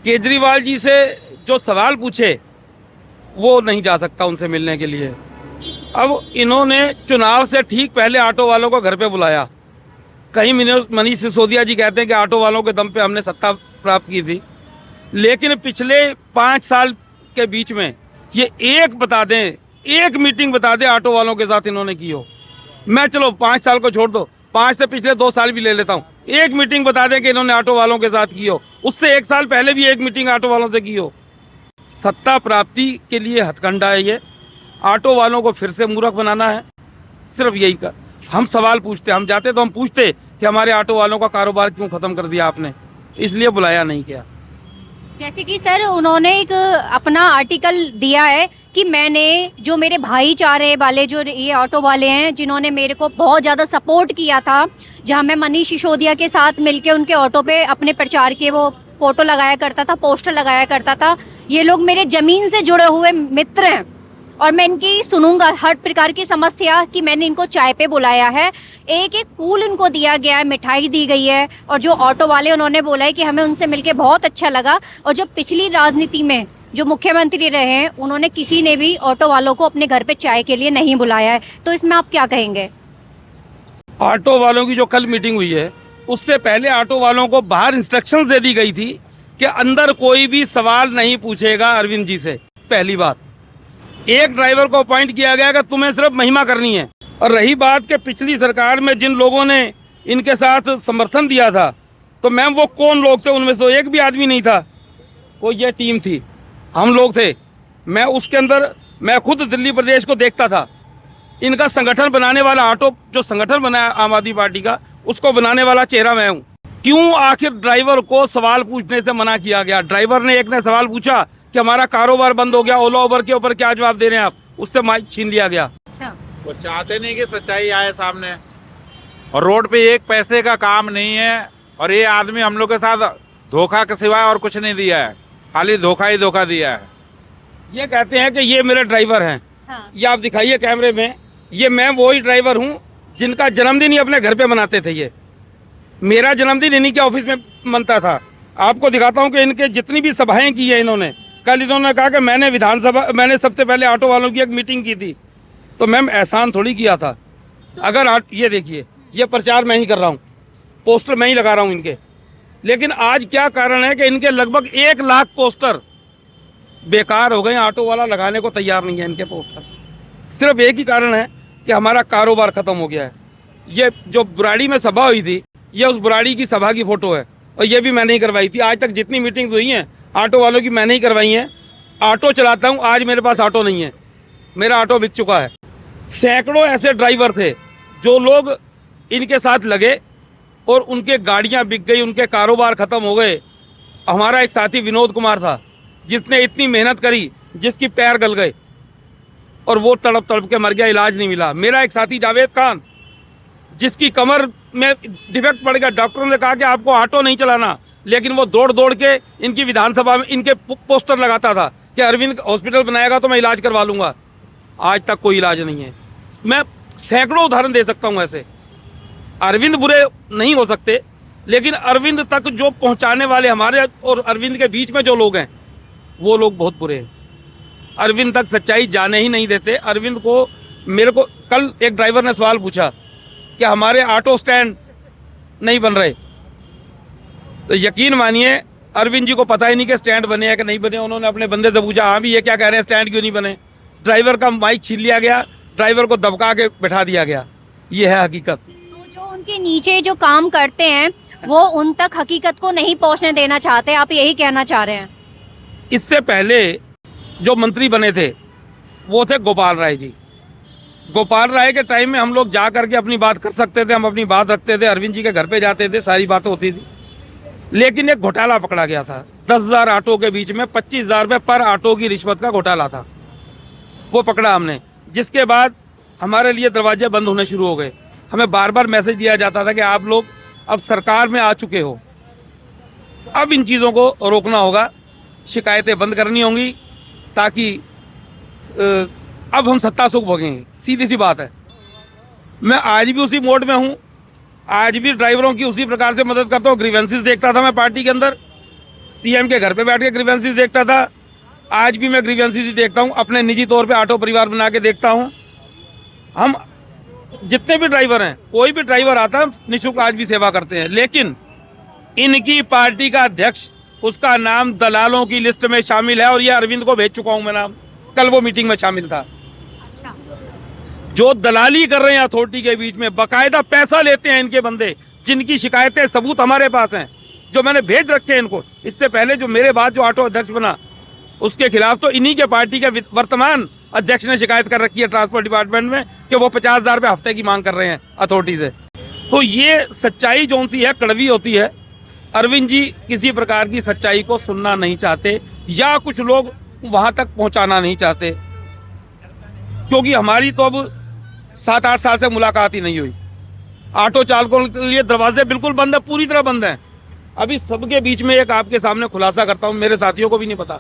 केजरीवाल जी से जो सवाल पूछे वो नहीं जा सकता उनसे मिलने के लिए। अब इन्होंने चुनाव से ठीक पहले ऑटो वालों को घर पे बुलाया। कहीं मनीष सिसोदिया जी कहते हैं कि ऑटो वालों के दम पे हमने सत्ता प्राप्त की थी, लेकिन पिछले 5 साल के बीच में ये एक बता दें, एक मीटिंग बता दें ऑटो वालों के साथ इन्होंने की हो। मैं चलो 5 साल को छोड़ दो, 5 से पिछले 2 साल भी ले लेता हूँ। एक मीटिंग बता दें कि इन्होंने ऑटो वालों के साथ की हो, उससे 1 साल पहले भी एक मीटिंग ऑटो वालों से की हो। सत्ता प्राप्ति के लिए हथकंडा है ये। ऑटो वालों को फिर से मूर्ख बनाना है, सिर्फ यही का। हम सवाल पूछते, हम जाते तो हम पूछते कि हमारे ऑटो वालों का कारोबार क्यों खत्म कर दिया आपने, इसलिए बुलाया नहीं किया। जैसे कि सर उन्होंने एक अपना आर्टिकल दिया है कि मैंने जो मेरे भाईचारे वाले जो ये ऑटो वाले हैं जिन्होंने मेरे को बहुत ज़्यादा सपोर्ट किया था, जहां मैं मनीष सिसोदिया के साथ मिलके उनके ऑटो पे अपने प्रचार के वो फोटो लगाया करता था, पोस्टर लगाया करता था, ये लोग मेरे ज़मीन से जुड़े हुए मित्र हैं और मैं इनकी सुनूंगा हर प्रकार की समस्या। कि मैंने इनको चाय पे बुलाया है, एक एक फूल इनको दिया गया है, मिठाई दी गई है। और जो ऑटो वाले उन्होंने बोला है कि हमें उनसे मिलके बहुत अच्छा लगा। और जो पिछली राजनीति में जो मुख्यमंत्री रहे हैं उन्होंने किसी ने भी ऑटो वालों को अपने घर पे चाय के लिए नहीं बुलाया है, तो इसमें आप क्या कहेंगे? ऑटो वालों की जो कल मीटिंग हुई है उससे पहले ऑटो वालों को बाहर इंस्ट्रक्शंस दे दी गई थी कि अंदर कोई भी सवाल नहीं पूछेगा अरविंद जी से। पहली बात, एक ड्राइवर को अपॉइंट किया गया कि तुम्हें सिर्फ महिमा करनी है। और रही बात कि पिछली सरकार में जिन लोगों ने इनके साथ समर्थन दिया था, तो मैम वो कौन लोग थे? उनमें से तो एक भी आदमी नहीं था। वो ये टीम थी, हम लोग थे। मैं उसके अंदर, मैं खुद दिल्ली प्रदेश को देखता था। इनका संगठन बनाने वाला, ऑटो जो संगठन बनाया आम आदमी पार्टी का, उसको बनाने वाला चेहरा मैं हूँ। क्यों आखिर ड्राइवर को सवाल पूछने से मना किया गया? ड्राइवर ने, एक ने सवाल पूछा कि हमारा कारोबार बंद हो गया, ओला उबर के ऊपर क्या जवाब दे रहे हैं आप? उससे माइक छीन लिया गया। अच्छा, वो चाहते नहीं कि सच्चाई आए सामने। और रोड पे एक पैसे का काम नहीं है। और ये आदमी हम लोग के साथ धोखा के सिवाय और कुछ नहीं दिया है, खाली धोखा ही धोखा दिया है। ये कहते हैं कि ये मेरे ड्राइवर हैं। हाँ। ये आप दिखाइए कैमरे में, ये मैं वही ड्राइवर हूँ जिनका जन्मदिन ही अपने घर पे मनाते थे। ये मेरा जन्मदिन इन्हीं के ऑफिस में मनता था। आपको दिखाता हूँ कि इनके जितनी भी सभाएं की है इन्होंने। कल इन्होंने कहा कि मैंने सबसे पहले ऑटो वालों की एक मीटिंग की थी। तो मैम एहसान थोड़ी किया था। अगर ये देखिए, ये प्रचार मैं ही कर रहा हूँ, पोस्टर मैं ही लगा रहा हूँ इनके। लेकिन आज क्या कारण है कि इनके लगभग 1 लाख पोस्टर बेकार हो गए। ऑटो वाला लगाने को तैयार नहीं है इनके पोस्टर। सिर्फ एक ही कारण है कि हमारा कारोबार खत्म हो गया है। ये जो बुराड़ी में सभा हुई थी, ये उस बुराड़ी की सभा की फोटो है, और ये भी मैंने ही करवाई थी। आज तक जितनी मीटिंग्स हुई हैं ऑटो वालों की मैंने ही करवाई हैं। ऑटो चलाता हूँ, आज मेरे पास ऑटो नहीं है, मेरा ऑटो बिक चुका है। सैकड़ों ऐसे ड्राइवर थे जो लोग इनके साथ लगे और उनके गाड़ियाँ बिक गई, उनके कारोबार ख़त्म हो गए। हमारा एक साथी विनोद कुमार था जिसने इतनी मेहनत करी, जिसकी पैर गल गए और वो तड़प तड़प के मर गया, इलाज नहीं मिला। मेरा एक साथी जावेद खान, जिसकी कमर में डिफेक्ट पड़ गया, डॉक्टरों ने कहा कि आपको ऑटो नहीं चलाना, लेकिन वो दौड़ दौड़ के इनकी विधानसभा में इनके पोस्टर लगाता था कि अरविंद हॉस्पिटल बनाएगा तो मैं इलाज करवा लूँगा। आज तक कोई इलाज नहीं है। मैं सैकड़ों उदाहरण दे सकता हूँ ऐसे। अरविंद बुरे नहीं हो सकते, लेकिन अरविंद तक जो पहुँचाने वाले हमारे और अरविंद के बीच में जो लोग हैं, वो लोग बहुत बुरे हैं। अरविंद तक सच्चाई जाने ही नहीं देते। अरविंद को, मेरे को कल एक ड्राइवर ने सवाल पूछा कि हमारे ऑटो स्टैंड नहीं बन रहे, तो यकीन मानिए अरविंद जी को पता ही नहीं कि स्टैंड बने हैं कि नहीं बने। उन्होंने अपने बंदे से पूछा, हाँ भी ये क्या कह रहे हैं, स्टैंड क्यों नहीं बने? ड्राइवर का माइक छीन लिया गया, ड्राइवर को दबका के बैठा दिया गया। ये है हकीकत। तो जो उनके नीचे जो काम करते हैं वो उन तक हकीकत को नहीं पहुंचने देना चाहते, आप यही कहना चाह रहे हैं? इससे पहले जो मंत्री बने थे वो थे गोपाल राय जी। गोपाल राय के टाइम में हम लोग जा करके अपनी बात कर सकते थे, हम अपनी बात रखते थे, अरविंद जी के घर पे जाते थे, सारी बातें होती थी। लेकिन एक घोटाला पकड़ा गया था 10,000 ऑटो के बीच में, 25,000 रुपये पर ऑटो की रिश्वत का घोटाला था, वो पकड़ा हमने। जिसके बाद हमारे लिए दरवाजे बंद होने शुरू हो गए। हमें बार बार मैसेज दिया जाता था कि आप लोग अब सरकार में आ चुके हो, अब इन चीज़ों को रोकना होगा, शिकायतें बंद करनी होंगी, ताकि अब हम सत्ता सुख भोगेंगे। सीधी सी बात है। मैं आज भी उसी मोड में हूँ, आज भी ड्राइवरों की उसी प्रकार से मदद करता हूँ। ग्रीवेंसेस देखता था मैं पार्टी के अंदर, सीएम के घर पे बैठ के ग्रीवेंसीज देखता था, आज भी मैं ग्रीवेंसीज ही देखता हूँ। अपने निजी तौर पे ऑटो परिवार बना के देखता हूँ। हम जितने भी ड्राइवर हैं, कोई भी ड्राइवर आता है निःशुल्क आज भी सेवा करते हैं, लेकिन इनकी पार्टी का अध्यक्ष, उसका नाम दलालों की लिस्ट में शामिल है और ये अरविंद को भेज चुका हूं मैं नाम, कल वो मीटिंग में शामिल था। जो दलाली कर रहे हैं अथॉरिटी के बीच में, बकायदा पैसा लेते हैं इनके बंदे, जिनकी शिकायतें सबूत हमारे पास हैं, जो मैंने भेज रखे हैं इनको। इससे पहले जो मेरे बाद जो ऑटो अध्यक्ष बना, उसके खिलाफ तो इन्हीं के पार्टी के वर्तमान अध्यक्ष ने शिकायत कर रखी है ट्रांसपोर्ट डिपार्टमेंट में कि वो 50,000 रुपये हफ्ते की मांग कर रहे हैं अथॉरिटी से। तो ये सच्चाई जो सी है कड़वी होती है। अरविंद जी किसी प्रकार की सच्चाई को सुनना नहीं चाहते, या कुछ लोग वहां तक पहुंचाना नहीं चाहते, क्योंकि हमारी तो अब 7-8 साल से मुलाकात ही नहीं हुई। ऑटो चालकों के लिए दरवाजे बिल्कुल बंद है, पूरी तरह बंद है। अभी सबके बीच में एक आपके सामने खुलासा करता हूं, मेरे साथियों को भी नहीं पता।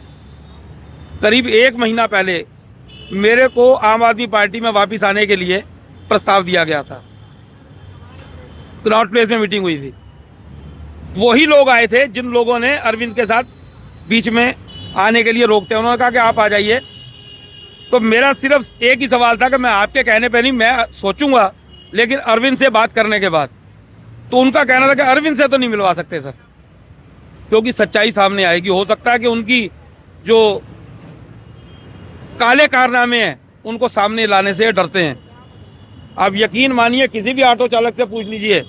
करीब 1 महीना पहले मेरे को आम आदमी पार्टी में वापस आने के लिए प्रस्ताव दिया गया था। कनॉट प्लेस में मीटिंग हुई थी। वही लोग आए थे जिन लोगों ने अरविंद के साथ बीच में आने के लिए रोकते हैं। उन्होंने कहा कि आप आ जाइए। तो मेरा सिर्फ एक ही सवाल था कि मैं आपके कहने पे नहीं, मैं सोचूंगा, लेकिन अरविंद से बात करने के बाद। तो उनका कहना था कि अरविंद से तो नहीं मिलवा सकते सर, क्योंकि सच्चाई सामने आएगी। हो सकता है कि उनकी जो काले कारनामे हैं उनको सामने लाने से डरते हैं। आप यकीन मानिए, किसी भी ऑटो चालक से पूछ लीजिए,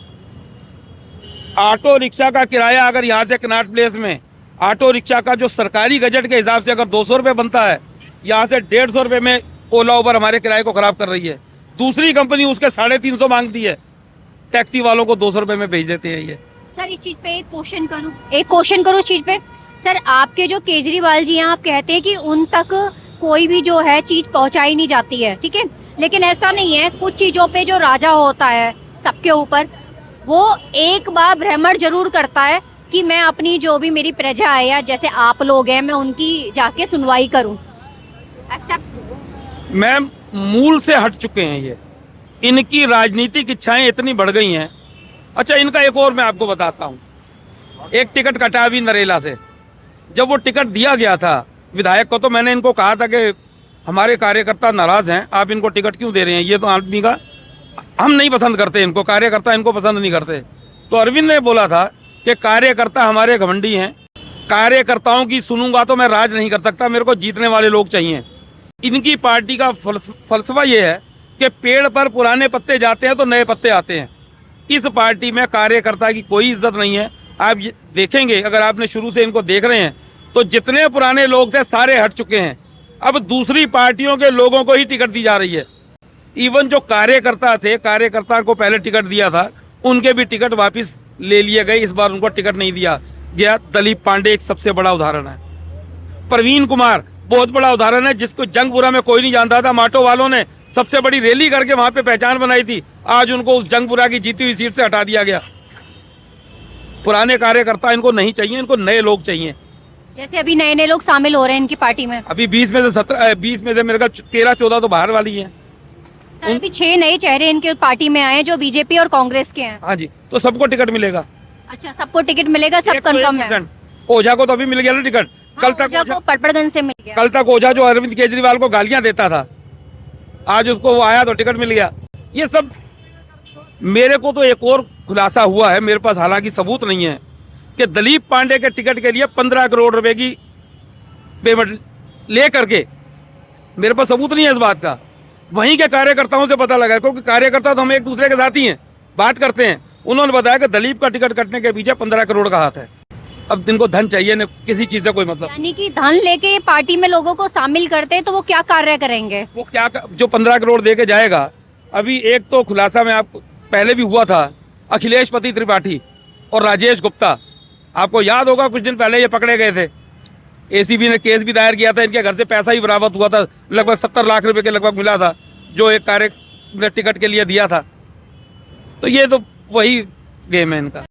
ऑटो रिक्शा का किराया अगर यहाँ से कनॉट प्लेस में ऑटो रिक्शा का जो सरकारी गजट के हिसाब से अगर 200 रुपये बनता है, यहाँ से 150 रुपये में ओला उबर हमारे किराए को खराब कर रही है। दूसरी कंपनी उसके 350 मांगती है, टैक्सी वालों को 200 रुपये में भेज देते हैं। ये सर इस चीज पे एक क्वेश्चन करूँ इस चीज पे। सर आपके जो केजरीवाल जी हैं, आप कहते हैं कि उन तक कोई भी जो है चीज पहुंचाई नहीं जाती है, ठीक है, लेकिन ऐसा नहीं है। कुछ चीजों पे जो राजा होता है सबके ऊपर, वो एक बार भ्रमण जरूर करता है कि मैं अपनी जो भी मेरी प्रजा है या जैसे आप लोग हैं, मैं उनकी जाके सुनवाई करूं। एक्सेप्ट मैम, मूल से हट चुके हैं ये। इनकी राजनीतिक इच्छाएं इतनी बढ़ गई हैं। अच्छा, इनका एक और मैं आपको बताता हूँ। एक टिकट कटा अभी नरेला से, जब वो टिकट दिया गया था विधायक को, तो मैंने इनको कहा था कि हमारे कार्यकर्ता नाराज हैं, आप इनको टिकट क्यों दे रहे हैं, ये तो आदमी का हम नहीं पसंद करते, इनको कार्यकर्ता इनको पसंद नहीं करते। तो अरविंद ने बोला था कि कार्यकर्ता हमारे घमंडी हैं, कार्यकर्ताओं की सुनूंगा तो मैं राज नहीं कर सकता, मेरे को जीतने वाले लोग चाहिए। इनकी पार्टी का फलसफा ये है कि पेड़ पर पुराने पत्ते जाते हैं तो नए पत्ते आते हैं। इस पार्टी में कार्यकर्ता की कोई इज्जत नहीं है। आप देखेंगे, अगर आपने शुरू से इनको देख रहे हैं, तो जितने पुराने लोग थे सारे हट चुके हैं। अब दूसरी पार्टियों के लोगों को ही टिकट दी जा रही है। इवन जो कार्यकर्ता थे, कार्यकर्ता को पहले टिकट दिया था, उनके भी टिकट वापस ले लिए गए। इस बार उनको टिकट नहीं दिया गया। दलीप पांडे एक सबसे बड़ा उदाहरण है। प्रवीण कुमार बहुत बड़ा उदाहरण है, जिसको जंगपुरा में कोई नहीं जानता था। माटो वालों ने सबसे बड़ी रैली करके वहां पे पहचान बनाई थी, आज उनको उस जंगपुरा की जीती हुई सीट से हटा दिया गया। पुराने कार्यकर्ता इनको नहीं चाहिए, इनको नए लोग चाहिए। जैसे अभी नए नए लोग शामिल हो रहे हैं इनकी पार्टी में। अभी 20 में से मेरे ख्याल 13-14 तो बाहर वाली है। सर अभी 6 नए चेहरे इनके पार्टी में आए जो बीजेपी और कांग्रेस के हैं। हाँ जी, तो सबको टिकट मिलेगा। अच्छा, सबको टिकट मिलेगा, सब कंफर्म है। ओझा को तो अभी मिल गया ना टिकट। कल तक ओझा को पटपड़गंज से मिल गया। कल तक ओझा जो अरविंद केजरीवाल को गालियां देता था, आज उसको वो आया तो टिकट मिल गया। ये सब मेरे को तो एक और खुलासा हुआ है, मेरे पास हालांकि सबूत नहीं है, कि दलीप पांडे के टिकट के लिए 15 करोड़ रुपए की पेमेंट ले करके, मेरे पास सबूत नहीं है इस बात का, वहीं के कार्यकर्ताओं से पता लगा, क्योंकि कार्यकर्ता तो हम एक दूसरे के साथ ही हैं, बात करते हैं। उन्होंने बताया कि दलीप का टिकट कटने के पीछे 15 करोड़ का हाथ है। अब इनको धन चाहिए, न किसी चीज से कोई मतलब। यानी कि धन लेके पार्टी में लोगों को शामिल करते हैं, तो वो क्या कार्य करेंगे? वो क्या जो 15 करोड़ दे के जाएगा। अभी एक तो खुलासा में आपको पहले भी हुआ था, अखिलेश पति त्रिपाठी और राजेश गुप्ता, आपको याद होगा कुछ दिन पहले ये पकड़े गए थे। एसीबी ने केस भी दायर किया था, इनके घर से पैसा ही बरामद हुआ था, लगभग 70 लाख रुपए के लगभग मिला था, जो एक कार्य टिकट के लिए दिया था। तो ये तो वही गेम है इनका।